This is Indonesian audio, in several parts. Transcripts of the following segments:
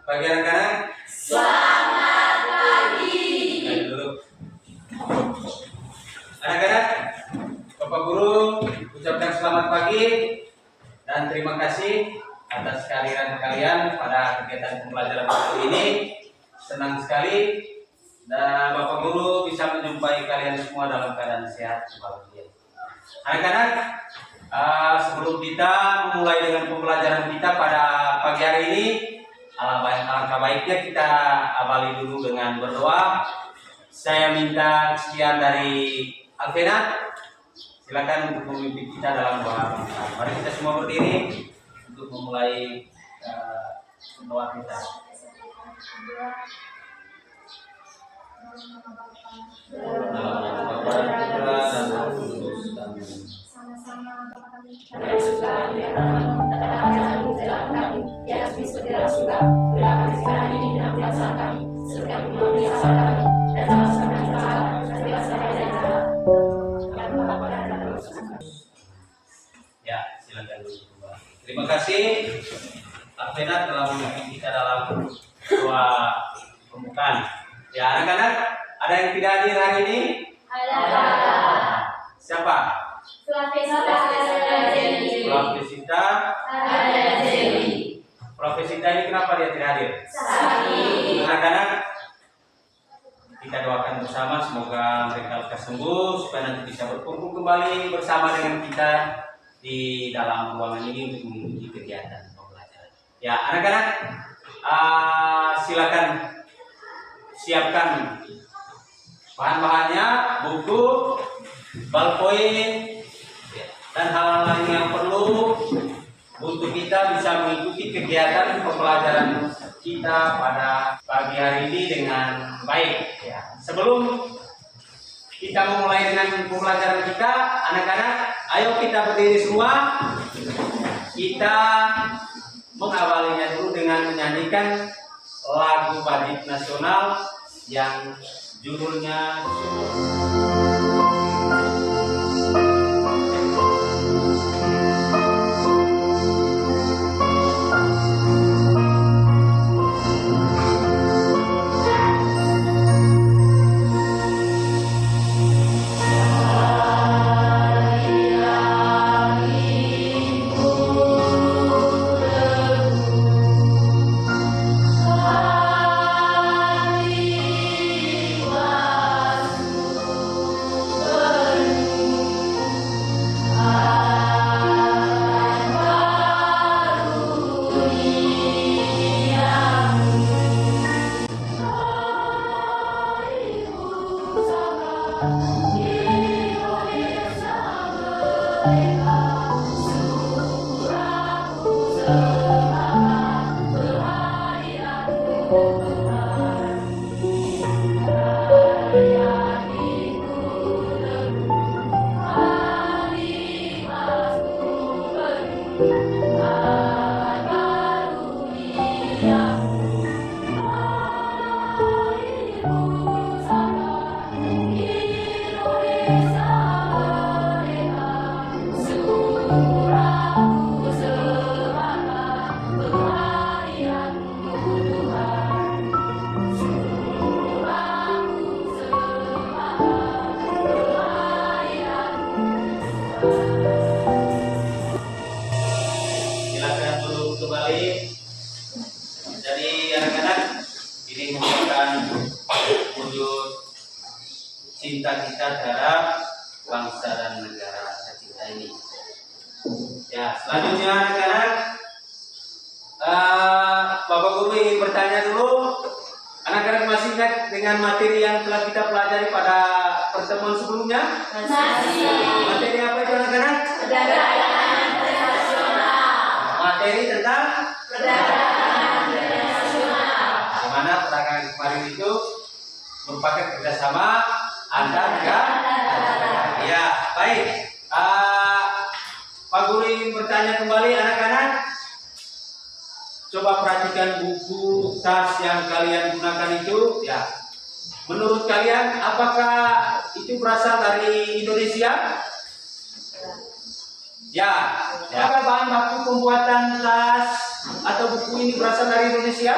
Pagi anak-anak. Selamat pagi. Ayo dulu. Anak-anak, Bapak Guru ucapkan selamat pagi dan terima kasih atas kehadiran kalian pada kegiatan pembelajaran kali ini. Senang sekali dan Bapak Guru bisa menjumpai kalian semua dalam keadaan sehat walafiat. Anak-anak, sebelum kita memulai dengan pembelajaran kita pada pagi hari ini, alangkah baiknya kita awali dulu dengan berdoa. Saya minta sekian dari Alfenat, silakan untuk memimpin kita dalam doa. Mari kita semua berdiri untuk memulai doa kita. Dalam nama Bapa dan Putra dan Roh Kudus. Amin. Sama-sama Bapak kami yang suka kami dalam kami di atas Kristus di dalam surga. Berilah kami sekarang ini dalam kuasa kami, seperti kami mengampuni kesalahan kami dan jangan sampai kami tercela dan bebaskan kami dari jahat. Dan Bapa dan Roh Kudus. Ya, silakan dulu kembali. Terima kasih Alfenat telah memimpin kita dalam doa pembukaan. Ya, anak-anak, ada yang tidak hadir hari ini? Ada. Siapa? Profesita. Profesita ini kenapa dia tidak hadir? Anak-anak, kita doakan bersama semoga mereka lekas sembuh supaya nanti bisa berkumpul kembali bersama dengan kita di dalam ruangan ini untuk mengikuti kegiatan pembelajaran. Ya, anak-anak, silakan siapkan bahan-bahannya, buku, ballpoint, dan hal-hal lain yang perlu untuk kita bisa mengikuti kegiatan pembelajaran kita pada pagi hari ini dengan baik. Ya. Sebelum kita memulai dengan pembelajaran kita, anak-anak, ayo kita berdiri semua. Kita mengawalinya dulu dengan menyanyikan lagu Batik Nasional yang judulnya cinta kita terhadap bangsa dan negara kita ini. Ya, selanjutnya anak-anak, Bapak Guru ingin bertanya dulu, anak-anak masih ingat dengan materi yang telah kita pelajari pada pertemuan sebelumnya? Masih. Materi apa itu anak-anak? Perdagangan internasional. Materi tentang Perdagangan internasional. di mana perdagangan kemarin itu merupakan kerjasama antar negara. Ya, baik. Pak Guru ingin bertanya kembali anak-anak. Coba perhatikan buku tas yang kalian gunakan itu. Ya, menurut kalian apakah itu berasal dari Indonesia? Ya. Apakah bahan baku pembuatan tas atau buku ini berasal dari Indonesia?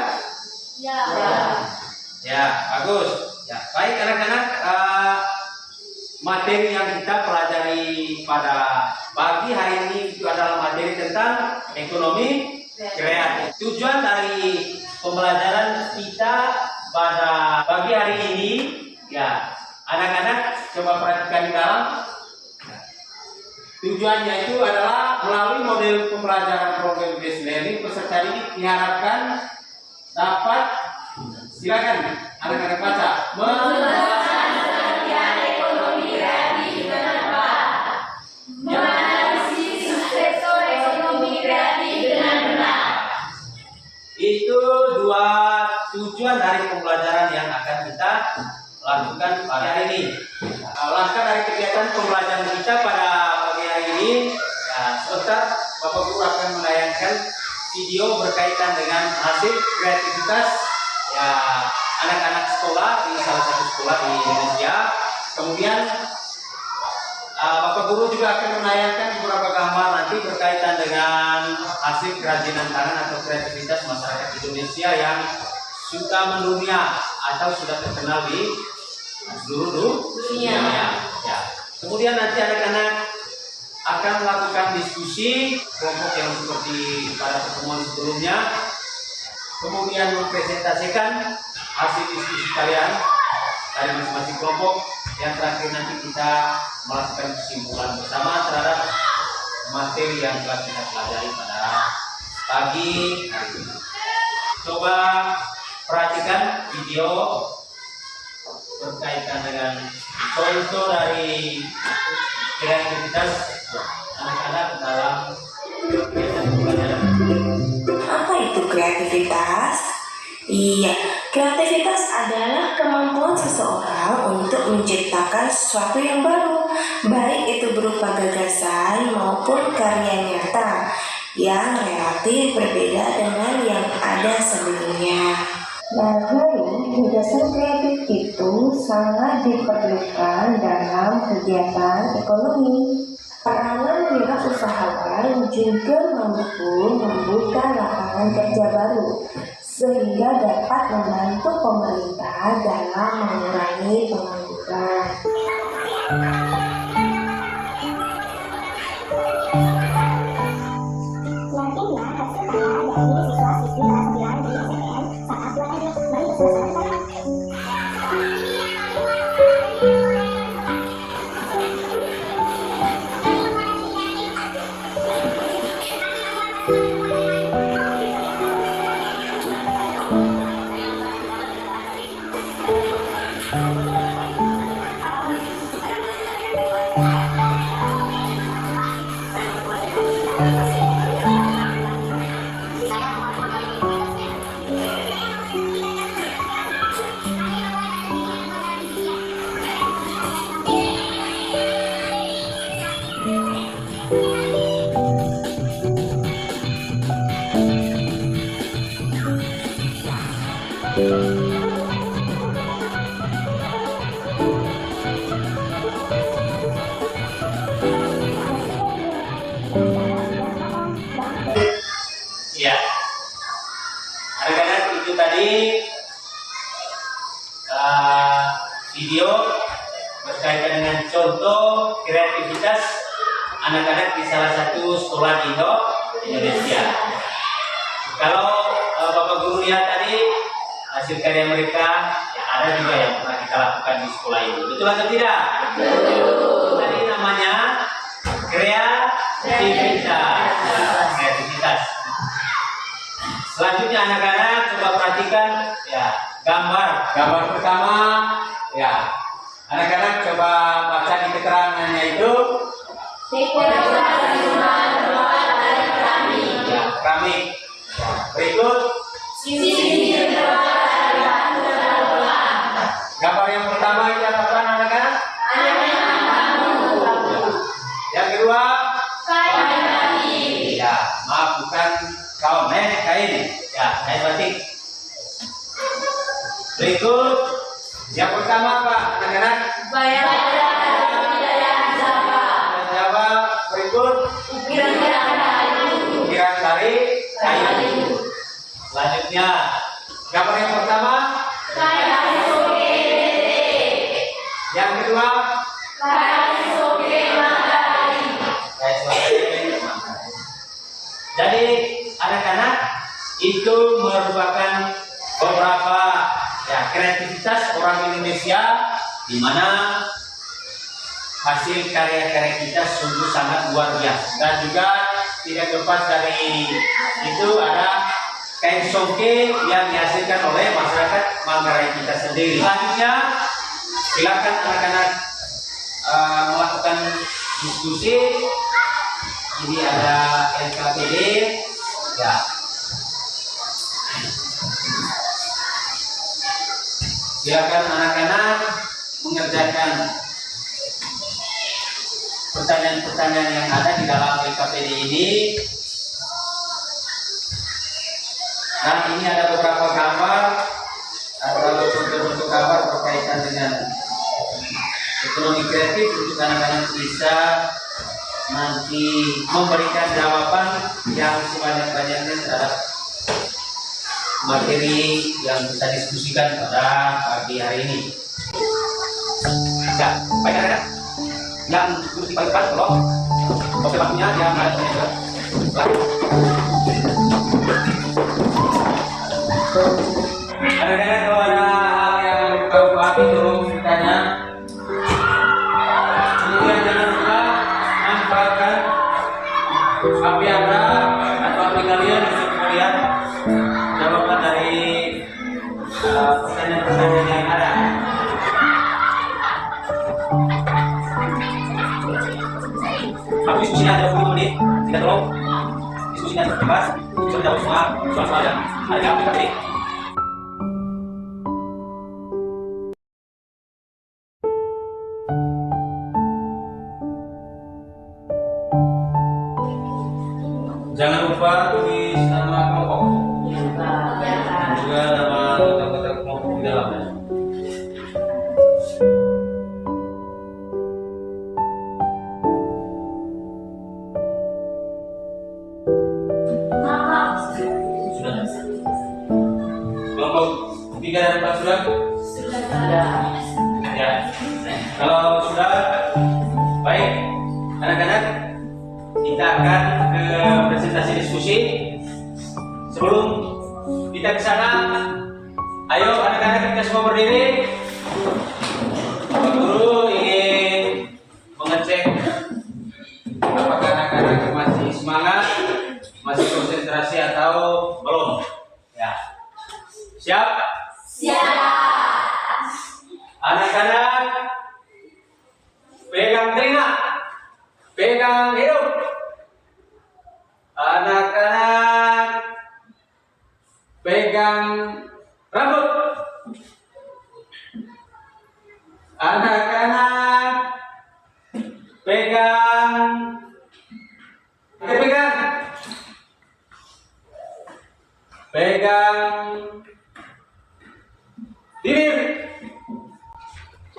Ya. Ya, bagus. Ya, baik anak-anak. Materi yang kita pelajari pada pagi hari ini itu adalah materi tentang ekonomi kreatif. Tujuan dari pembelajaran kita pada pagi hari ini, ya, anak-anak coba perhatikan di dalam. Tujuannya itu adalah melalui model pembelajaran problem based learning, peserta didik diharapkan dapat, silakan anak-anak baca, itu dua tujuan dari pembelajaran yang akan kita lakukan pada hari ini. Langkah dari kegiatan pembelajaran kita pada pagi hari ini, ya, sebentar Bapak Guru akan menayangkan video berkaitan dengan hasil kreativitas ya anak-anak sekolah di salah satu sekolah di Indonesia. Kemudian Bapak Guru juga akan menayangkan beberapa gambar nanti berkaitan dengan hasil kerajinan tangan atau kreativitas masyarakat Indonesia yang sudah mendunia atau sudah terkenal di seluruh dunia. Ya. Kemudian nanti anak-anak akan melakukan diskusi kelompok yang seperti pada pertemuan sebelumnya. Kemudian mempresentasikan hasil diskusi kalian dari masing-masing kelompok. Yang terakhir nanti kita melakukan kesimpulan bersama terhadap materi yang telah kita pelajari pada pagi hari ini. Coba perhatikan video berkaitan dengan contoh dari kreativitas anak-anak dalam kegiatan pembelajaran. Apa itu kreativitas? Iya, kreativitas adalah kemampuan seseorang untuk menciptakan sesuatu yang baru, baik itu berupa gagasan maupun karya nyata yang relatif berbeda dengan yang ada sebelumnya. Lalu, gagasan kreatif itu sangat diperlukan dalam kegiatan ekonomi. Peranan wirausahawan juga mampu membuka lapangan kerja baru, sehingga dapat membantu pemerintah dalam mengurangi pengangguran. Nantinya hasil karya dari siswa-siswi kelas 9 di SMPN saat 2 Mei selesai. Ya, anak-anak itu tadi video berkaitan dengan contoh kreativitas anak-anak di salah satu sekolah di Indonesia. Kalau Bapak Guru lihat tadi hasil karya mereka, ya ada juga yang pernah kita lakukan di sekolah ini. Betul atau tidak? Betul. Tadi namanya kreativitas. Selanjutnya anak-anak coba perhatikan ya gambar pertama ya. Anak-anak coba baca di keterangannya itu. Ya, keramik. Berikut. Gambar yang pertama itu apa anak-anak? Yang kedua? Ya, maaf bukan kain, kain. Ya, kain batik. Berikut yang pertama apa anak-anak? Bayang Jawa. Jawa. Berikut Ukiran Jadi anak-anak itu merupakan beberapa ya kreativitas orang Indonesia di mana hasil karya-karya kita sungguh sangat luar biasa. Dan juga tidak lepas dari itu ada kain songke yang dihasilkan oleh masyarakat Manggarai kita sendiri. Selanjutnya silakan anak-anak melakukan diskusi. Ini ada LKPD ya. Silakan anak-anak mengerjakan pertanyaan-pertanyaan yang ada di dalam LKPD ini. Dan ini ada beberapa gambar atau bentuk-bentuk gambar berkaitan dengan ekonomi kreatif untuk anak-anak bisa nanti memberikan jawaban yang sebanyak-banyaknya terhadap materi yang kita diskusikan pada pagi hari ini. Ya, baik anak-anak yang duduk di paling depan, tolong oke waktunya yang ada juga. Anak-anak kalau ada hal yang kau pahami tolong bertanya. Kemudian jangan lupa manfaatkan HP Anda atau HP kalian untuk melihat jawaban dari pertanyaan-pertanyaan yang ada. Aku diskusinya ada 20 menit, tidak tolong diskusinya bebas, bisa menjawab semua soal-soal yang ada di aplikasi. Jangan lupa tulis nama kelompok dan juga nama anggota kelompok di dalamnya. Sudah. Kelompok 3 dan 4 sudah? Sudah. Ya. Kalau sudah, baik anak-anak, kita akan ke presentasi diskusi. Sebelum kita ke sana, ayo anak-anak kita semua berdiri. Bapak Guru ingin mengecek apakah anak-anak masih semangat, masih konsentrasi atau belum. Ya, siap? Siap. Anak-anak, pegang telinga, pegang hidung. Anak-anak, pegang rambut. Anak-anak, pegang bibir.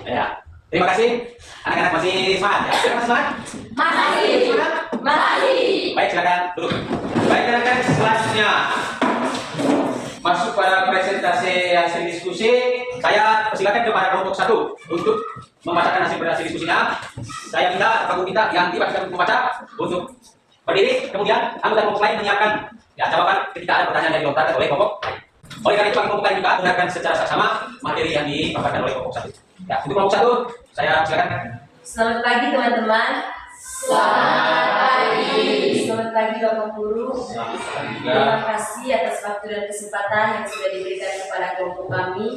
Ya, terima kasih. Anak-anak masih semangat ya? Masih semangat? Masih. Semangat? Masih. Baik, silakan duduk. Baik, anak-anak, selanjutnya masuk pada presentasi hasil diskusi. Saya persilakan kepada kelompok 1 untuk membacakan hasil diskusinya. Saya minta Pak Guru kita yang tiba sudah membaca untuk berdiri, kemudian anggota kelompok lain menyiapkan ya jawaban ketika ada pertanyaan yang dilontarkan oleh kelompok. Oleh karena itu, kelompok lain juga dengarkan secara saksama materi yang dipaparkan oleh kelompok 1. Ya, untuk kelompok 1, saya silakan. Selamat pagi teman-teman. Selamat pagi. Selamat pagi Bapak Guru. Terima kasih atas waktu dan kesempatan yang sudah diberikan kepada kelompok kami.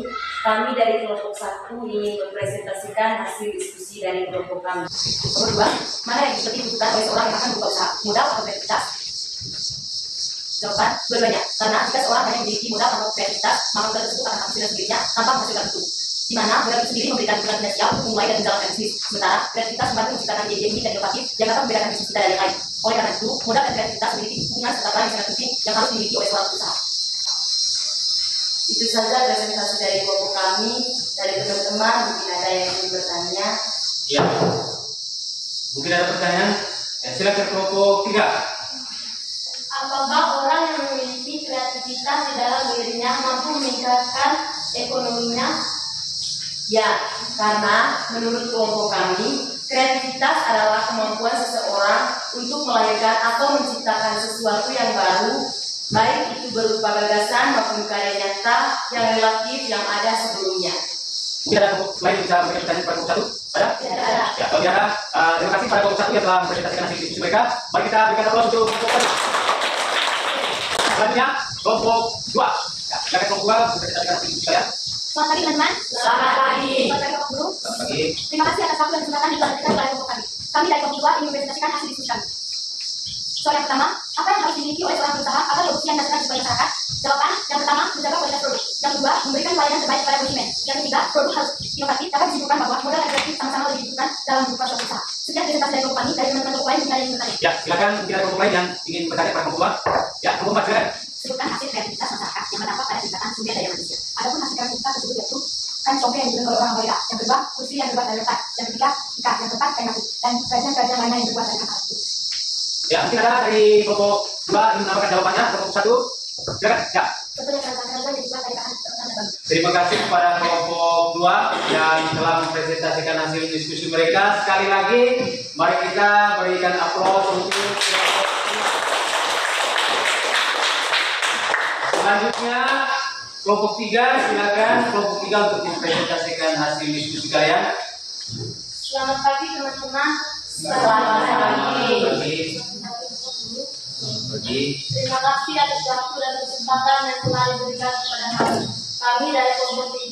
Kami dari kelompok 1 ingin mempresentasikan hasil diskusi dari kelompok kami. Nomor 2, mana yang seperti dibutuhkan oleh seorang yang akan membuka usaha, modal atau kreativitas? Jawaban, dua-duanya. Karena jika seorang hanya memiliki modal atau kreativitas, maka modal tersebut akan habis dengan sendirinya tanpa menghasilkan itu. Di mana modal itu sendiri memberikan dukungan finansial untuk memulai dan menjalankan bisnis. Sementara kreativitas membantu menciptakan ide unik dan inovatif yang dapat membedakan bisnis kita dari yang lain. Oleh karena itu, modal dan kreativitas memiliki hubungan serta peran yang sangat penting yang harus dimiliki oleh seorang usaha. Itu saja presentasi dari kelompok kami. Dari teman-teman, mungkin ada yang ingin bertanya. Ya, mungkin ada pertanyaan. Ya, silakan kelompok 3. Apakah orang yang memiliki kreativitas di dalam dirinya mampu meningkatkan ekonominya? Ya, karena menurut kelompok kami, Kreativitas adalah kemampuan seseorang untuk melahirkan atau menciptakan sesuatu yang baru, baik itu berupa gagasan maupun karya nyata yang relatif yang ada sebelumnya. Mungkin ada kelompok lain yang bisa memberikan pertanyaan pada kelompok 1? Ada? Ada. Ya, kalau tidak ada, terima kasih pada kelompok 1 yang telah mempresentasikan hasil diskusi mereka. Mari kita berikan aplaus untuk kelompok 1. Selanjutnya, kelompok 2. Ya, silakan kelompok 2 mempresentasikan hasil diskusi kalian. Selamat pagi teman-teman. Selamat pagi. Selamat pagi Bapak Guru. Selamat pagi. Terima kasih atas waktu dan kesempatan yang telah diberikan kepada kelompok kami. Kami dari kelompok 2 ingin mempresentasikan hasil diskusi kami. Soal yang pertama, apa yang harus dimiliki oleh seorang pengusaha agar produksi yang dihasilkan sesuai masyarakat? Jawaban, yang pertama, menjaga kualitas produk. Yang kedua, memberikan pelayanan terbaik kepada konsumen. Yang ketiga, produk harus inovatif, dapat disimpulkan bahwa modal dan kreatif sama-sama lebih dibutuhkan dalam berupa suatu usaha. Sekian presentasi dari kelompok kami, dari teman-teman kelompok lain mungkin ada yang ingin bertanya. Ya, silakan mungkin ada kelompok lain yang ingin bertanya pada kelompok 2. Ya, kelompok 4 silakan. Sebutkan hasil kreativitas masyarakat yang berdampak pada tingkatan sumber daya manusia. Adapun hasil kreativitas tersebut yaitu kan congkak yang digunakan oleh orang Korea. Yang kedua, kursi yang terbuat dari letak. Yang ketiga, ikat. Yang keempat, kain batik. Dan kerajaan-kerajaan lainnya yang terbuat dari kapas. Ya, mungkin ada dari kelompok 2 ingin menambahkan jawabannya. Kelompok 1 silakan. Ya. Contohnya kerajaan-kerajaan yang dibuat dari kapas. Terima kasih kepada kelompok 2 yang telah mempresentasikan hasil diskusi mereka. Sekali lagi, mari kita berikan aplaus untuk kelompok 2. Selanjutnya, kelompok 3, silakan kelompok 3 untuk mempresentasikan hasil diskusi kalian. Selamat pagi teman-teman. Selamat pagi. Terima kasih atas waktu dan kesempatan yang telah diberikan kepada kami. Kami dari kelompok 3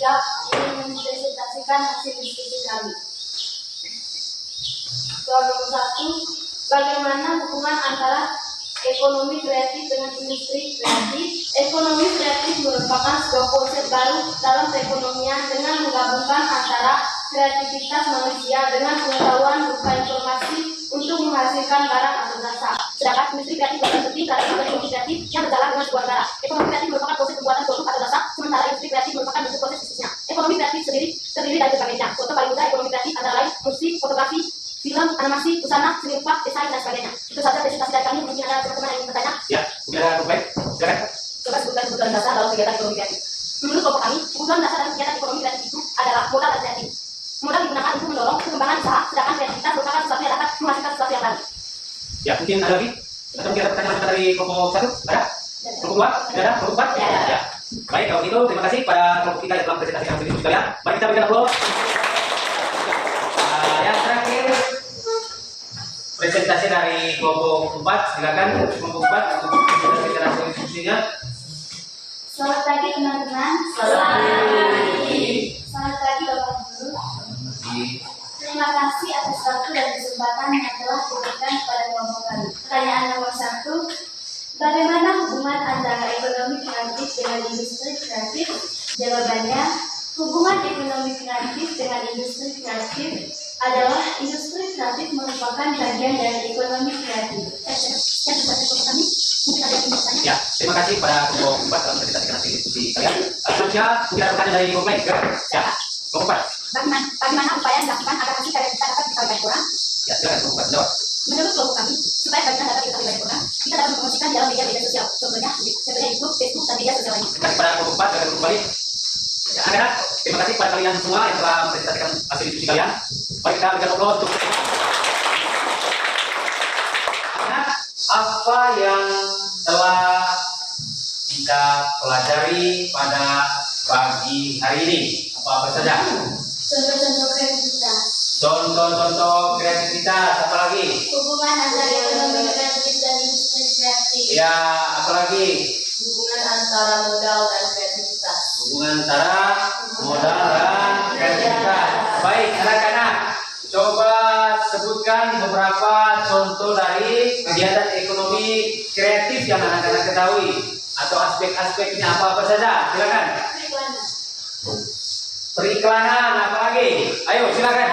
ingin mempresentasikan hasil diskusi kami. Soal nomor 1, bagaimana hubungan antara ekonomi kreatif dengan industri kreatif? Ekonomi kreatif merupakan sebuah konsep baru dalam perekonomian dengan menggabungkan antara kreativitas manusia dengan pengetahuan berupa informasi untuk menghasilkan barang atau jasa. Sedangkan industri kreatif lebih penting karena ekonomi kreatif yang berjalan dengan sebuah negara. Ekonomi kreatif merupakan proses pembuatan produk atau jasa, sementara industri kreatif merupakan bentuk proses bisnisnya. Ekonomi kreatif sendiri terdiri dari berbagai bidang. Contoh paling mudah ekonomi kreatif antara lain musik, fotografi, film, animasi, busana, seni rupa, desain dan sebagainya. Itu saja presentasi dari kami. Mungkin ada teman-teman yang ingin bertanya. Ya, mungkin ada kelompok lain. Silakan. Coba sebutkan kebutuhan dasar dalam kegiatan ekonomi kreatif. Menurut kelompok kami, kebutuhan dasar dalam kegiatan ekonomi kreatif itu adalah modal dan kreatif. Modal digunakan untuk mendorong pengembangan usaha, sedangkan kreativitas merupakan sesuatu yang dapat menghasilkan sesuatu yang baru. Ya, mungkin ada lagi. Atau mungkin ada pertanyaan dari kelompok 1? Ada? Kelompok 2? Tidak ada? Kelompok 4? Ya. Baik, kalau begitu terima kasih pada kelompok 3 yang telah mempresentasikan hasil diskusi kalian. Mari kita berikan aplaus. Yang terakhir, presentasi dari kelompok 4. Silakan kelompok 4 untuk mempresentasikan hasil diskusinya. Selamat pagi teman-teman. Selamat pagi. Selamat pagi Bapak Guru. Di Terima kasih atas waktu dan kesempatan yang telah diberikan kepada kelompok kami. Pertanyaan nomor 1, bagaimana hubungan antara ekonomi kreatif dengan industri kreatif? Jawabannya, hubungan ekonomi kreatif dengan industri kreatif adalah industri kreatif merupakan bagian dari ekonomi kreatif. Ya, terima kasih pada kelompok 4 telah mempresentasikan hasil diskusi kalian. Selanjutnya, mungkin ada pertanyaan dari kelompok lain. Ya, kelompok 4. Bagaimana upaya yang dilakukan agar hasil karya kita dapat diketahui banyak orang? Ya, silakan kelompok 4 jawab. Menurut kelompok kami, supaya kajian dapat diketahui banyak orang, kita dapat mempromosikan di dalam media sosial. Contohnya YouTube, Facebook, dan media sosial lainnya. Terima kasih pada kelompok 4 dan kelompok balik. Ya, anak-anak, terima kasih pada kalian semua yang telah mempresentasikan hasil diskusi kalian. Mari kita berikan aplaus untuk anak, apa yang telah kita pelajari pada pagi hari ini? Apa saja? Contoh-contoh kreativitas. Contoh-contoh kreativitas, apa lagi? Hubungan antara ekonomi kreatif dan industri kreatif. Ya, apa lagi? Hubungan antara modal dan kreativitas. Hubungan antara modal dan kreativitas. Baik, anak-anak, coba sebutkan beberapa contoh dari kegiatan ekonomi kreatif yang anak-anak ketahui atau aspek-aspeknya apa saja. Silakan. Periklanan, apa lagi? Ayo, silakan.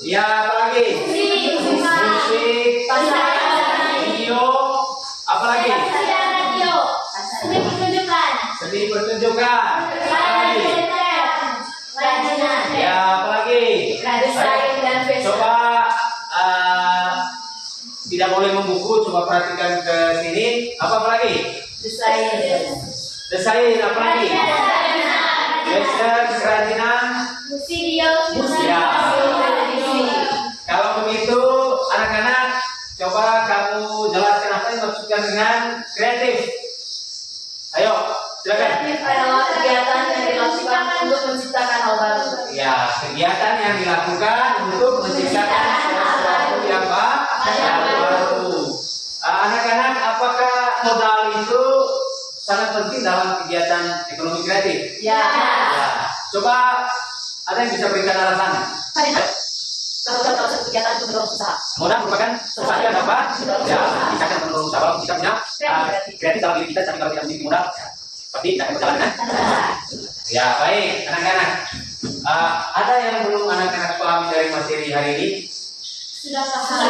Ya, apa lagi? Musik, video, apa lagi? Seni pertunjukan. Apa lagi? Ya, apa lagi? Desain dan fashion. Coba tidak boleh membuku, coba perhatikan ke sini. Apa lagi? Desain, apa lagi? Fashion, kerajinan. Musik, Ya. coba kamu jelaskan apa yang dimaksudkan dengan kreatif. Ayo, silakan. Kreatif adalah kegiatan yang dilakukan untuk menciptakan hal baru. Ya, kegiatan yang dilakukan untuk menciptakan sesuatu yang baru. Anak-anak, apakah modal itu sangat penting dalam kegiatan ekonomi kreatif? Ya. Ya. Coba ada yang bisa berikan alasannya? Salah satu kegiatan untuk mendorong usaha. Modal merupakan sesuatu yang dapat ya kita akan mendorong usaha walaupun kita punya kreatif dalam diri kita, tapi kalau tidak memiliki modal pasti tidak akan berjalan kan? Ya baik anak-anak, ada yang belum anak-anak pahami dari materi hari ini? Sudah paham.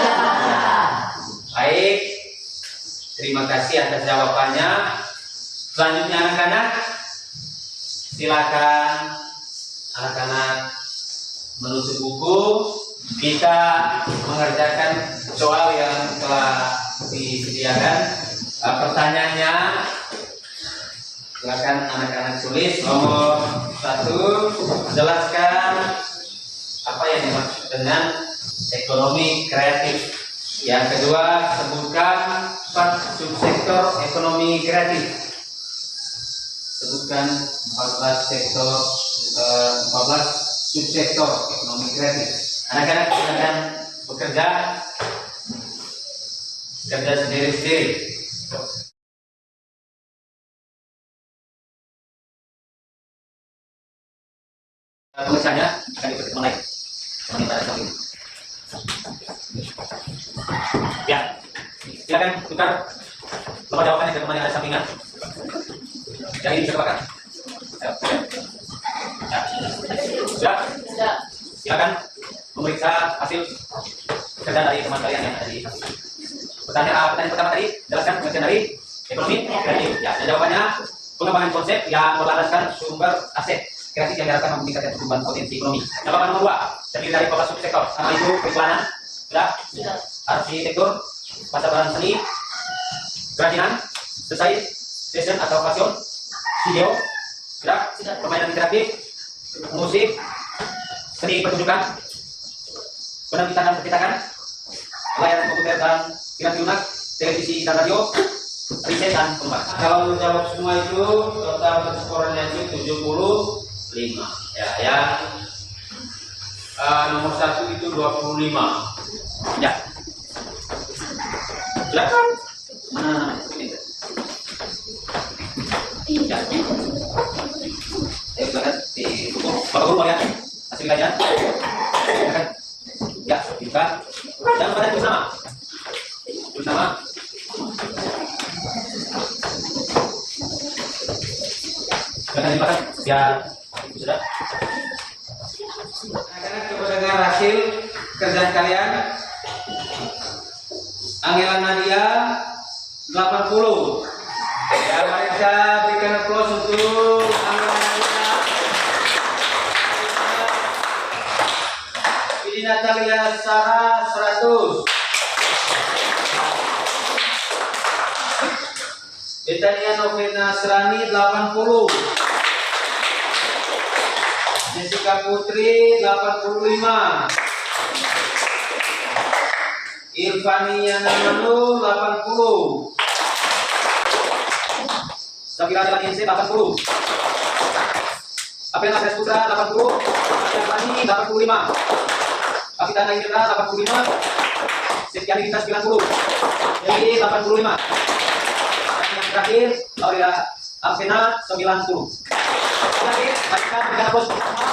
Baik, terima kasih atas jawabannya. Selanjutnya anak-anak, silakan anak-anak menutup buku. Kita mengerjakan soal yang telah disediakan. Pertanyaannya, silakan anak-anak tulis. Nomor 1, jelaskan apa yang dimaksud dengan ekonomi kreatif. Yang kedua, sebutkan 4 subsektor ekonomi kreatif. Sebutkan 14 subsektor ekonomi kreatif. Anak-anak silakan bekerja sendiri-sendiri. Tulisannya akan dipetik mulai. Ya, silakan tukar lembar jawabannya ke teman yang ada sampingan. Yang ini bisa kebakar. Ya. Sudah? Sudah. Silakan memeriksa hasil kerja dari teman kalian yang ada di sini. Pertanyaan pertama tadi, jelaskan pengertian dari ekonomi kreatif. Ya, dan jawabannya pengembangan konsep yang berlandaskan sumber aset kreatif yang diharapkan meningkatkan pertumbuhan potensi ekonomi. Jawaban nomor 2, terdiri dari 14 subsektor. Sama itu periklanan, sudah, arsitektur, pasar barang seni, kerajinan, desain, fashion atau fashion, video, sudah, permainan interaktif, musik, seni pertunjukan, penerbitan dan percetakan, layanan komputer dan film lunak, televisi dan radio, riset dan pengembangan. Kalau menjawab semua itu total skornya itu 75. Ya, yang nomor 1 itu 25. Ya. Sudah? Mana ini? Ya. Silakan di buku. Bapak Guru mau lihat hasil kajian? Silakan. Ya, buka. Jangan pada tulis nama. Tulis nama. Silakan dimakan. Biar sudah. Anak-anak coba dengar hasil kerjaan kalian. Angela Nadia 80. Ya, mereka berikan aplaus untuk Angela Nadia. Ini Natalia Sarah 100. Betania Novena Serani 80. Jessica Putri 85. Irfani Yanamanu 80. Safira Delaniense 80. Apel Nasres Putra 80. Irfani 85. Kapitana Indra 85. Sekian kita 90. Jadi 85. Yang terakhir Aurelia Alvena 90. Terakhir kita berikan bos bersama.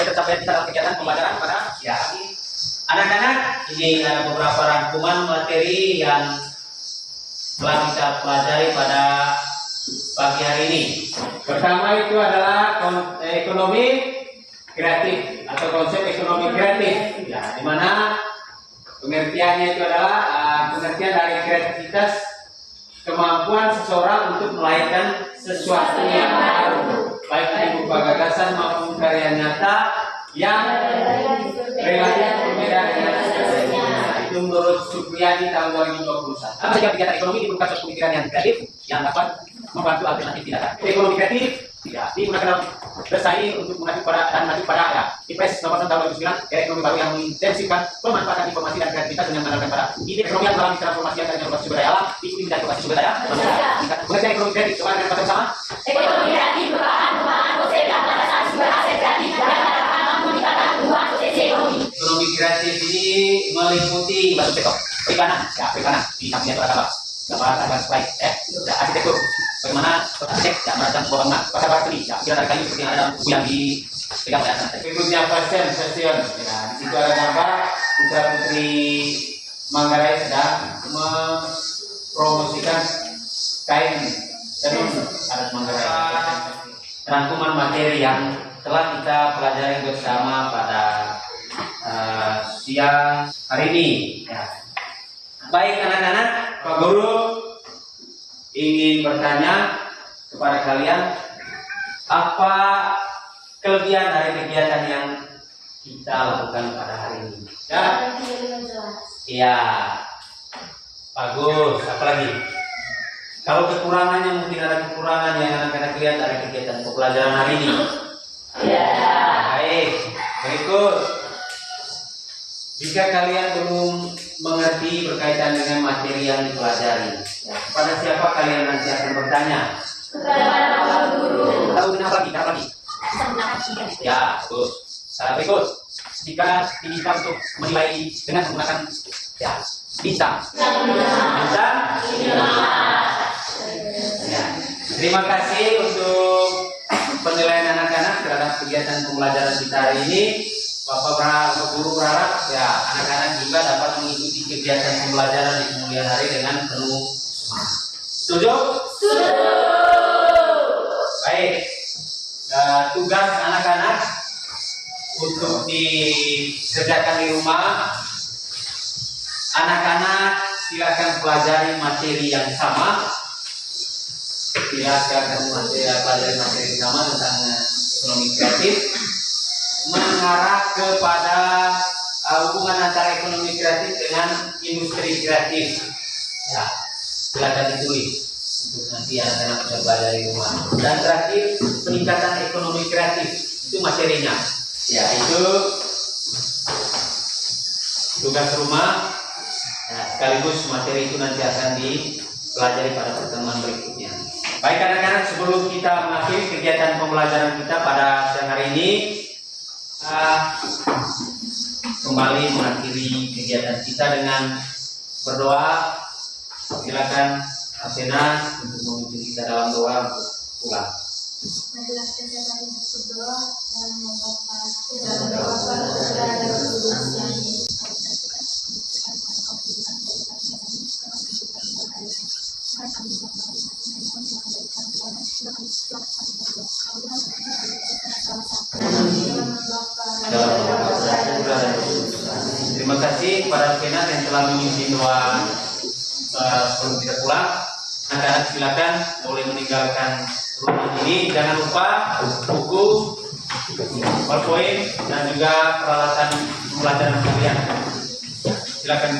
Kita sampai dalam kegiatan pembelajaran pada ya. Anak-anak, ini ada beberapa rangkuman materi yang telah kita pelajari pada pagi hari ini. Pertama itu adalah ekonomi kreatif atau konsep ekonomi kreatif, ya, di mana pengertiannya itu adalah pengertian dari kreativitas, kemampuan seseorang untuk melahirkan sesuatu yang baru, baik itu berupa gagasan maupun karya nyata yang relatif berbeda dengan sebelumnya. Itu menurut Supriyadi tahun 2021. Apa saja kegiatan ekonomi diperlukan suatu pemikiran yang kreatif yang dapat membantu alternatif tindakan. Ekonomi kreatif Ya, digunakan dalam bersaing untuk mengacu pada dan mengacu pada ya Kepres nomor 1 tahun 2009 ekonomi baru yang mengintensifkan pemanfaatan informasi dan kreativitas dengan mengandalkan pada ide ekonomi yang mengalami transformasi antara inovasi sumber daya alam, iklim dan inovasi sumber daya manusia. Pengertian ekonomi kreatif coba dengan kata bersama. Ekonomi kreatif merupakan pengembangan konsep dan batasan sumber aset kreatif dalam dalam meningkatkan pertumbuhan potensi ekonomi. Ekonomi kreatif ini meliputi berbagai sektor perikanan, ya perikanan di sampingnya terdapat gambar slide, ya arsitektur, bagaimana arsitek ya merancang sebuah bangunan, pasar baterai, ya pilar kayu seperti yang ada dalam buku yang dipegang oleh anak. Berikutnya fashion, ya di situ ada gambar putra putri Manggarai sedang mempromosikan kain tenun adat Manggarai. Rangkuman materi yang telah kita pelajari bersama pada siang hari ini. Ya. Baik anak-anak, Pak Guru ingin bertanya kepada kalian, apa kelebihan dari kegiatan yang kita lakukan pada hari ini? Ya, iya, bagus. Apalagi? Kalau kekurangannya mungkin ada kekurangan yang anak-anak lihat dari kegiatan pembelajaran hari ini. Ya. Baik, berikut. Jika kalian belum mengerti berkaitan dengan materi yang dipelajari, ya, kepada siapa kalian nanti akan bertanya? Kepada Pak Guru. Tahu kenapa lagi? Ya, bagus. Salah berikut. Jika diminta untuk menilai dengan menggunakan ya bintang. Bintang. Ya. Terima kasih untuk penilaian anak-anak terhadap kegiatan pembelajaran kita hari ini. Bapak Guru berharap ya anak-anak juga dapat mengikuti kegiatan pembelajaran di kemudian hari dengan penuh semangat. Setuju? Setuju. Baik. Tugas anak-anak untuk dikerjakan di rumah. Anak-anak silakan pelajari materi yang sama. Silakan pelajari materi yang sama tentang ekonomi kreatif. Mengarah kepada hubungan antara ekonomi kreatif dengan industri kreatif. Ya, silakan ditulis untuk nanti anak-anak bisa belajar di rumah. Dan terakhir, peningkatan ekonomi kreatif itu materinya. Ya, itu tugas rumah. Nah, sekaligus materi itu nanti akan dipelajari pada pertemuan berikutnya. Baik anak-anak, sebelum kita mengakhiri kegiatan pembelajaran kita pada siang hari ini, kembali mengakhiri kegiatan kita dengan berdoa. Silakan Asena untuk memimpin kita dalam doa untuk pulang. Marilah kita saling berdoa dan membaca dalam doa Bapa dan Kudus. Terima kasih kepada Vena yang telah memimpin doa sebelum kita pulang. Anak-anak silakan boleh meninggalkan rumah ini. Jangan lupa buku, PowerPoint dan juga peralatan pembelajaran kalian. Silakan.